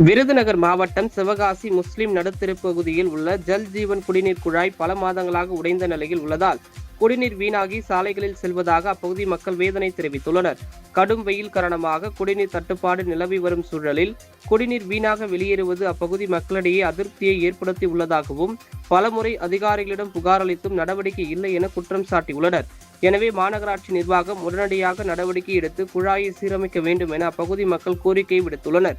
விருதுநகர் மாவட்டம் சிவகாசி முஸ்லிம் நடுத்தர பகுதியில் உள்ள ஜல் ஜீவன் குடிநீர் குழாய் பல மாதங்களாக உடைந்த நிலையில் உள்ளதால் குடிநீர் வீணாகி சாலைகளில் செல்வதாக அப்பகுதி மக்கள் வேதனை தெரிவித்துள்ளனர். கடும் வெயில் காரணமாக குடிநீர் தட்டுப்பாடு நிலவி வரும் சூழலில் குடிநீர் வீணாக வெளியேறுவது அப்பகுதி மக்களிடையே அதிருப்தியை ஏற்படுத்தி உள்ளதாகவும் பலமுறை அதிகாரிகளிடம் புகார் அளித்தும் நடவடிக்கை இல்லை என குற்றம் சாட்டியுள்ளனர். எனவே மாநகராட்சி நிர்வாகம் உடனடியாக நடவடிக்கை எடுத்து குழாயை சீரமைக்க வேண்டும் என அப்பகுதி மக்கள் கோரிக்கை விடுத்துள்ளனர்.